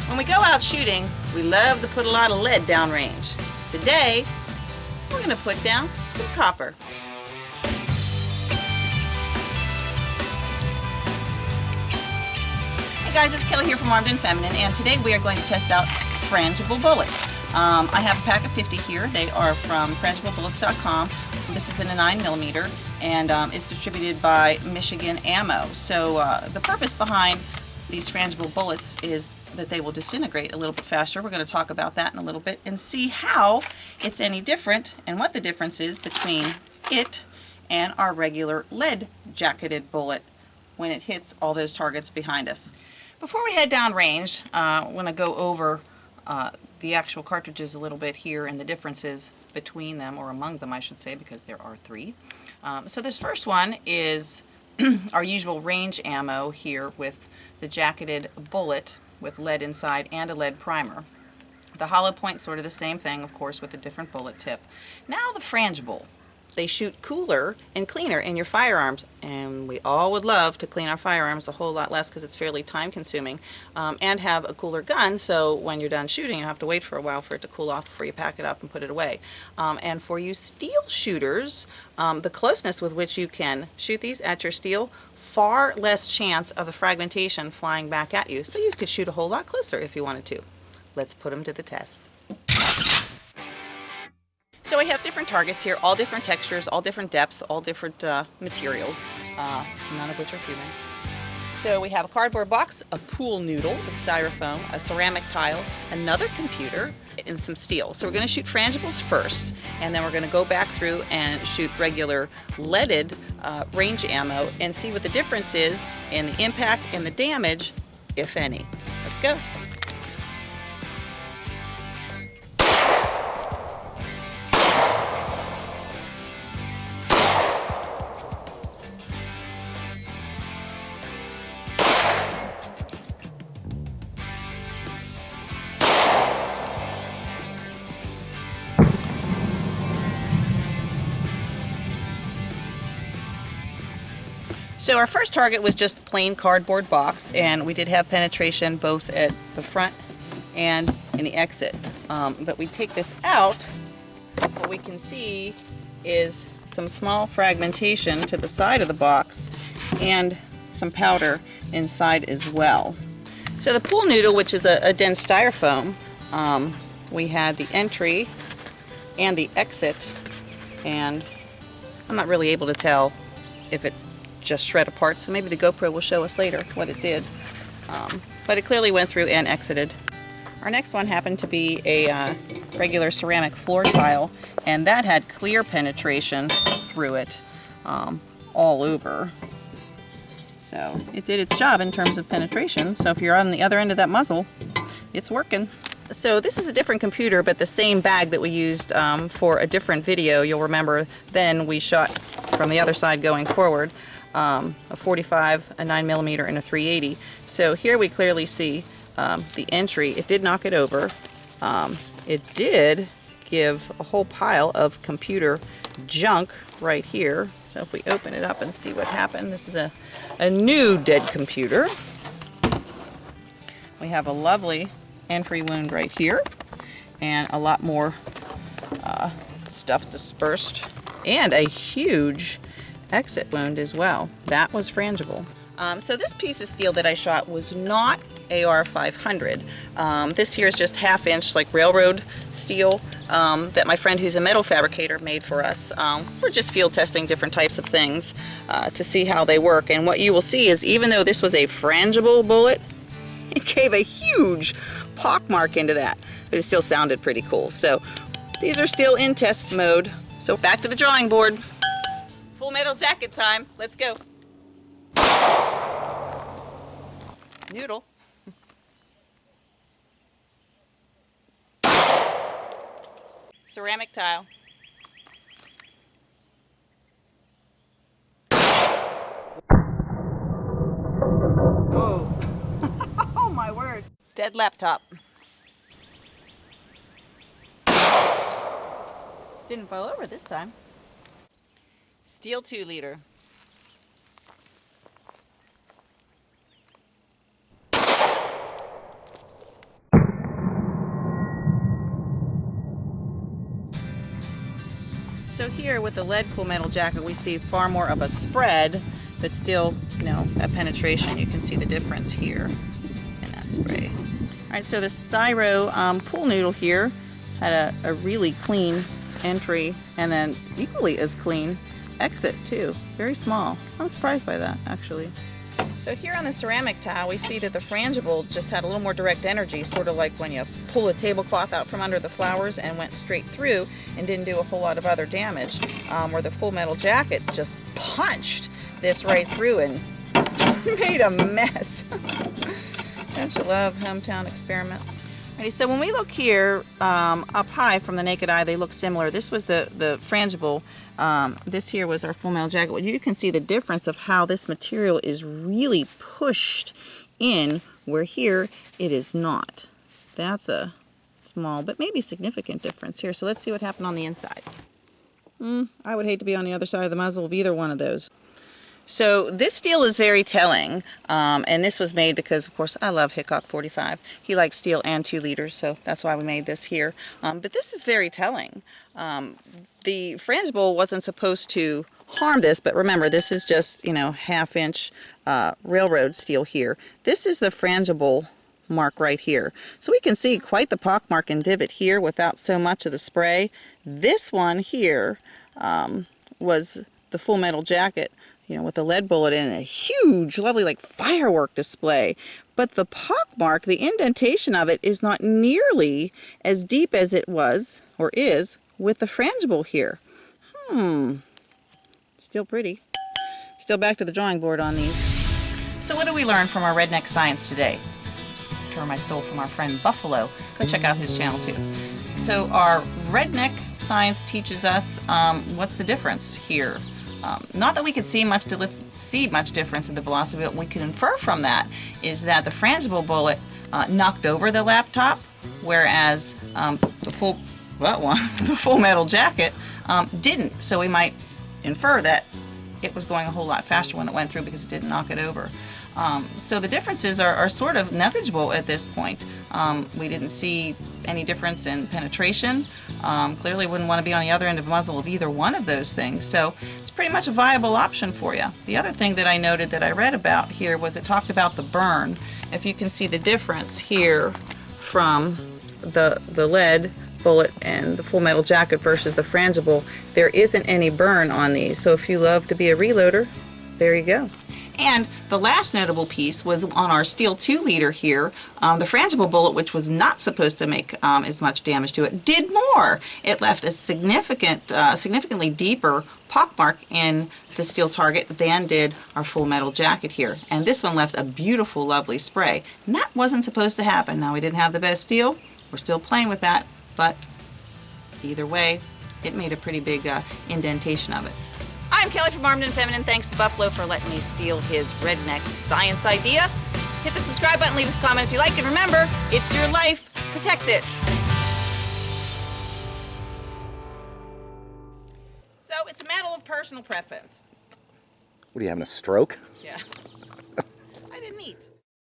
When we go out shooting, we love to put a lot of lead downrange. Today, we're going to put down some copper. Hey guys, it's Kelly here from Armed and Feminine, and today we are going to test out Frangible Bullets. I have a pack of 50 here. They are from FrangibleBullets.com. This is in a 9mm, and it's distributed by Michigan Ammo. So the purpose behind these Frangible Bullets is that they will disintegrate a little bit faster. We're going to talk about that in a little bit and see how it's any different and what the difference is between it and our regular lead jacketed bullet when it hits all those targets behind us. Before we head down range, I want to go over the actual cartridges a little bit here and the differences between them, or among them I should say, because there are three. So this first one is our usual range ammo here with the jacketed bullet with lead inside and a lead primer. The hollow point, sort of the same thing, of course, with a different bullet tip. Now the Frangible. They shoot cooler and cleaner in your firearms, and we all would love to clean our firearms a whole lot less because it's fairly time consuming, and have a cooler gun, so when you're done shooting you have to wait for a while for it to cool off before you pack it up and put it away. And for you steel shooters, the closeness with which you can shoot these at your steel, far less chance of the fragmentation flying back at you, so you could shoot a whole lot closer if you wanted to. Let's put them to the test. So we have different targets here, all different textures, all different depths, all different materials, none of which are human. So we have a cardboard box, a pool noodle, a styrofoam, a ceramic tile, another computer, and some steel. So we're going to shoot frangibles first, and then we're going to go back through and shoot regular leaded range ammo and see what the difference is in the impact and the damage, if any. Let's go. So our first target was just a plain cardboard box, and we did have penetration both at the front and in the exit. But we take this out, what we can see is some small fragmentation to the side of the box and some powder inside as well. So the pool noodle, which is a dense styrofoam, we had the entry and the exit, and I'm not really able to tell if it just shred apart, so maybe the GoPro will show us later what it did. But it clearly went through and exited. Our next one happened to be a regular ceramic floor tile, and that had clear penetration through it all over. So it did its job in terms of penetration, so if you're on the other end of that muzzle, it's working. So this is a different computer, but the same bag that we used for a different video. You'll remember then we shot from the other side going forward. A 45, a 9mm, and a 380. So here we clearly see the entry. It did knock it over. It did give a whole pile of computer junk right here. So if we open it up and see what happened, this is a new dead computer. We have a lovely entry wound right here, and a lot more stuff dispersed, and a huge exit wound as well. That was frangible. So this piece of steel that I shot was not AR 500. This here is just 1/2 inch like railroad steel that my friend who's a metal fabricator made for us. We're just field testing different types of things to see how they work, and what you will see is even though this was a frangible bullet, it gave a huge pockmark into that, but it still sounded pretty cool. So these are still in test mode. So back to the drawing board. Full metal jacket time. Let's go. Noodle. Ceramic tile. Whoa. Oh my word. Dead laptop. Didn't fall over this time. Steel 2-liter. So here with the lead Full Metal Jacket, we see far more of a spread, but still, you know, at penetration. You can see the difference here in that spray. All right, so this Thyro pool noodle here had a really clean entry and then equally as clean exit too. Very small. I'm surprised by that, actually. So here on the ceramic tile, we see that the Frangible just had a little more direct energy, sort of like when you pull a tablecloth out from under the flowers and went straight through and didn't do a whole lot of other damage, where the Full Metal Jacket just punched this right through and made a mess. Don't you love hometown experiments? Alrighty, so when we look here up high from the naked eye, they look similar. This was the Frangible. This here was our Full Metal Jacket. Well, you can see the difference of how this material is really pushed in, where here it is not. That's a small but maybe significant difference here. So let's see what happened on the inside. I would hate to be on the other side of the muzzle of either one of those. So this steel is very telling, and this was made because, of course, I love Hickok 45. He likes steel and 2 liters, so that's why we made this here. But this is very telling. The Frangible wasn't supposed to harm this, but remember, this is just, you know, 1/2 inch railroad steel here. This is the Frangible mark right here. So we can see quite the pockmark and divot here without so much of the spray. This one here was the Full Metal Jacket, you know, with the lead bullet in a huge, lovely, like firework display. But the pockmark, the indentation of it, is not nearly as deep as it was, or is, with the Frangible here. Still pretty. Still back to the drawing board on these. So what do we learn from our redneck science today? A term I stole from our friend Buffalo. Go check out his channel too. So our redneck science teaches us what's the difference here. Not that we could see much difference in the velocity, but what we can infer from that is that the Frangible bullet knocked over the laptop, whereas the Full Metal Jacket didn't. So we might infer that it was going a whole lot faster when it went through because it didn't knock it over. So the differences are sort of negligible at this point. We didn't see any difference in penetration. Clearly wouldn't want to be on the other end of the muzzle of either one of those things. So it's pretty much a viable option for you. The other thing that I noted that I read about here was it talked about the burn. If you can see the difference here from the lead bullet and the Full Metal Jacket versus the Frangible, there isn't any burn on these. So if you love to be a reloader, there you go. And the last notable piece was on our steel 2 liter here. The Frangible bullet, which was not supposed to make as much damage to it, did more. It left a significantly deeper pockmark in the steel target than did our Full Metal Jacket here. And this one left a beautiful, lovely spray. And that wasn't supposed to happen. Now, we didn't have the best steel. We're still playing with that. But either way, it made a pretty big indentation of it. I'm Kelly from Armed and Feminine. Thanks to Buffalo for letting me steal his redneck science idea. Hit the subscribe button, leave us a comment if you like, and remember, it's your life. Protect it. So it's a matter of personal preference. What are you having, a stroke? Yeah. I didn't eat.